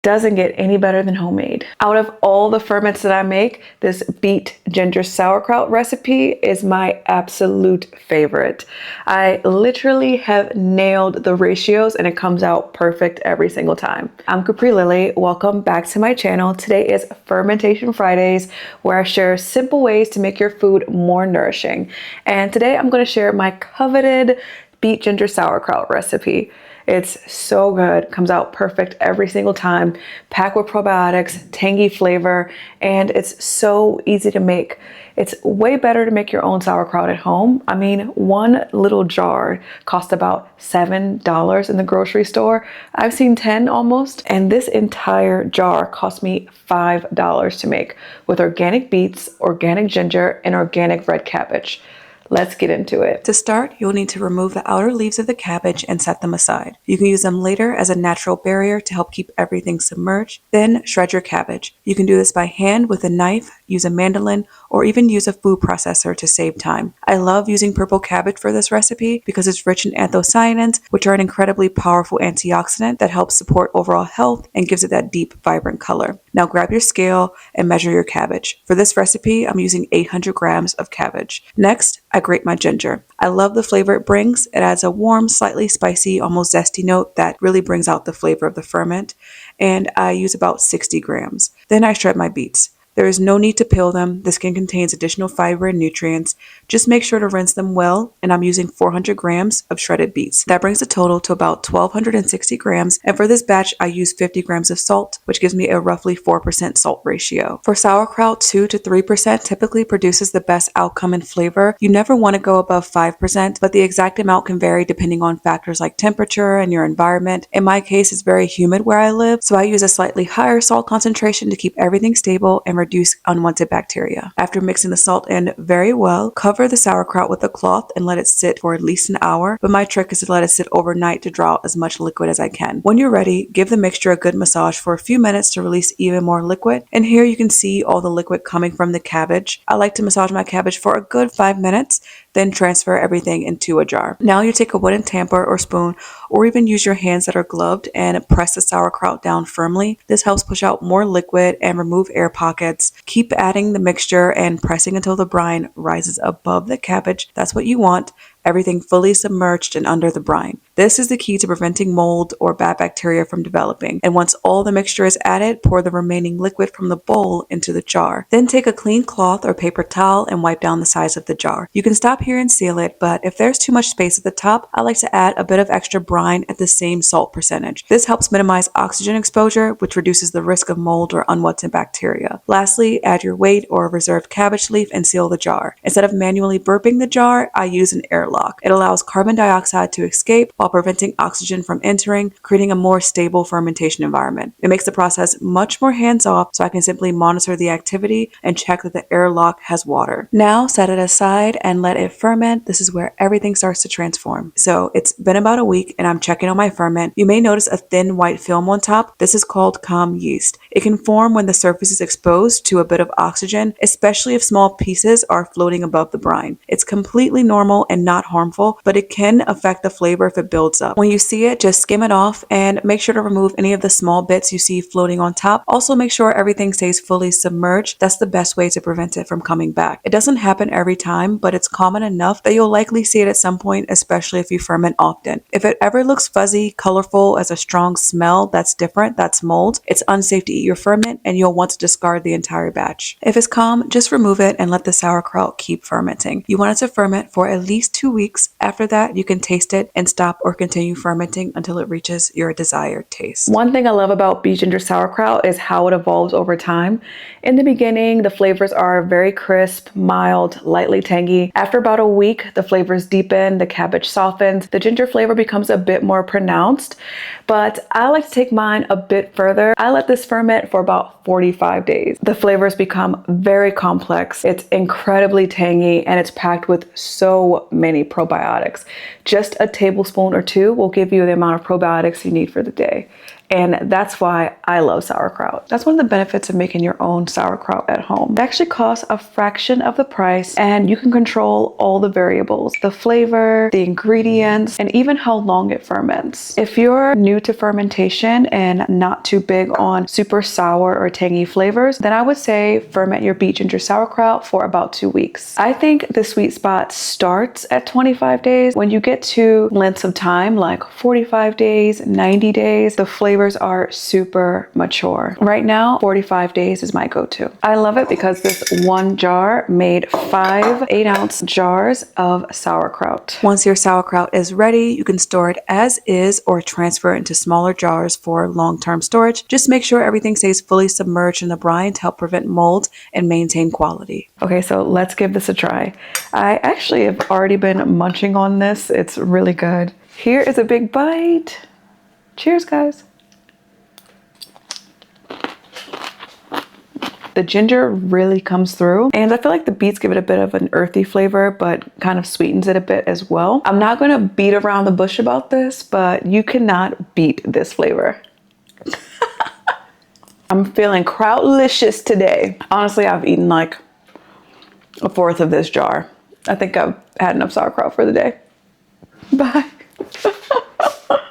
doesn't get any better than homemade. Out of all the ferments that I make, this beet ginger sauerkraut recipe is my absolute favorite. I literally have nailed the ratios and it comes out perfect every single time. I'm Capri Lily. Welcome back to my channel. Today is Fermentation Fridays, where I share simple ways to make your food more nourishing. And today I'm going to share my coveted beet ginger sauerkraut recipe. It's so good, comes out perfect every single time, packed with probiotics, tangy flavor, and it's so easy to make. It's way better to make your own sauerkraut at home. I mean, one little jar costs about $7 in the grocery store. I've seen 10 almost, and this entire jar cost me $5 to make with organic beets, organic ginger, and organic red cabbage. Let's get into it. To start, you'll need to remove the outer leaves of the cabbage and set them aside. You can use them later as a natural barrier to help keep everything submerged. Then shred your cabbage. You can do this by hand with a knife, use a mandolin, or even use a food processor to save time. I love using purple cabbage for this recipe because it's rich in anthocyanins, which are an incredibly powerful antioxidant that helps support overall health and gives it that deep, vibrant color. Now grab your scale and measure your cabbage. For this recipe, I'm using 800 grams of cabbage. Next, I grate my ginger. I love the flavor it brings. It adds a warm, slightly spicy, almost zesty note that really brings out the flavor of the ferment. And I use about 60 grams. Then I shred my beets. There is no need to peel them. The skin contains additional fiber and nutrients. Just make sure to rinse them well, and I'm using 400 grams of shredded beets. That brings the total to about 1,260 grams, and for this batch, I use 50 grams of salt, which gives me a roughly 4% salt ratio. For sauerkraut, 2 to 3% typically produces the best outcome in flavor. You never want to go above 5%, but the exact amount can vary depending on factors like temperature and your environment. In my case, it's very humid where I live, so I use a slightly higher salt concentration to keep everything stable and reduce unwanted bacteria. After mixing the salt in very well, cover the sauerkraut with a cloth and let it sit for at least an hour, but my trick is to let it sit overnight to draw out as much liquid as I can. When you're ready, give the mixture a good massage for a few minutes to release even more liquid, and here you can see all the liquid coming from the cabbage. I like to massage my cabbage for a good 5 minutes, then transfer everything into a jar. Now you take a wooden tamper or spoon, or even use your hands that are gloved and press the sauerkraut down firmly. This helps push out more liquid and remove air pockets. Keep adding the mixture and pressing until the brine rises above the cabbage. That's what you want. Everything fully submerged and under the brine. This is the key to preventing mold or bad bacteria from developing. And once all the mixture is added, pour the remaining liquid from the bowl into the jar. Then take a clean cloth or paper towel and wipe down the sides of the jar. You can stop here and seal it, but if there's too much space at the top, I like to add a bit of extra brine at the same salt percentage. This helps minimize oxygen exposure, which reduces the risk of mold or unwanted bacteria. Lastly, add your weight or reserved cabbage leaf and seal the jar. Instead of manually burping the jar, I use an airlock. It allows carbon dioxide to escape while preventing oxygen from entering, creating a more stable fermentation environment. It makes the process much more hands-off, so I can simply monitor the activity and check that the airlock has water. Now set it aside and let it ferment. This is where everything starts to transform. So it's been about a week and I'm checking on my ferment. You may notice a thin white film on top. This is called kahm yeast. It can form when the surface is exposed to a bit of oxygen, especially if small pieces are floating above the brine. It's completely normal and not harmful, but it can affect the flavor if it builds up. When you see it, just skim it off and make sure to remove any of the small bits you see floating on top. Also make sure everything stays fully submerged. That's the best way to prevent it from coming back. It doesn't happen every time, but it's common enough that you'll likely see it at some point, especially if you ferment often. If it ever looks fuzzy, colorful, as a strong smell that's different, that's mold. It's unsafe to eat your ferment and you'll want to discard the entire batch. If it's calm, just remove it and let the sauerkraut keep fermenting. You want it to ferment for at least 2 weeks. After that, you can taste it and stop or continue fermenting until it reaches your desired taste. One thing I love about beet ginger sauerkraut is how it evolves over time. In the beginning, the flavors are very crisp, mild, lightly tangy. After about a week, the flavors deepen, the cabbage softens, the ginger flavor becomes a bit more pronounced, but I like to take mine a bit further. I let this ferment for about 45 days. The flavors become very complex. It's incredibly tangy and it's packed with so many probiotics. Just a tablespoon or two will give you the amount of probiotics you need for the day. And that's why I love sauerkraut. That's one of the benefits of making your own sauerkraut at home. It actually costs a fraction of the price, and you can control all the variables, the flavor, the ingredients, and even how long it ferments. If you're new to fermentation and not too big on super sour or tangy flavors, then I would say ferment your beet ginger sauerkraut for about 2 weeks. I think the sweet spot starts at 25 days. When you get to lengths of time like 45 days, 90 days, the flavors are super mature. Right now, 45 days is my go-to. I love it because this one jar made 5 8-ounce jars of sauerkraut. Once your sauerkraut is ready, you can store it as is or transfer it into smaller jars for long-term storage. Just make sure everything stays fully submerged in the brine to help prevent mold and maintain quality. Okay, so let's give this a try. I actually have already been munching on this. It's really good. Here is a big bite. Cheers, guys. The ginger really comes through, and I feel like the beets give it a bit of an earthy flavor, but kind of sweetens it a bit as well. I'm not gonna beat around the bush about this, but you cannot beat this flavor. I'm feeling krautlicious today. Honestly, I've eaten like 1/4 of this jar. I think I've had enough sauerkraut for the day. Bye.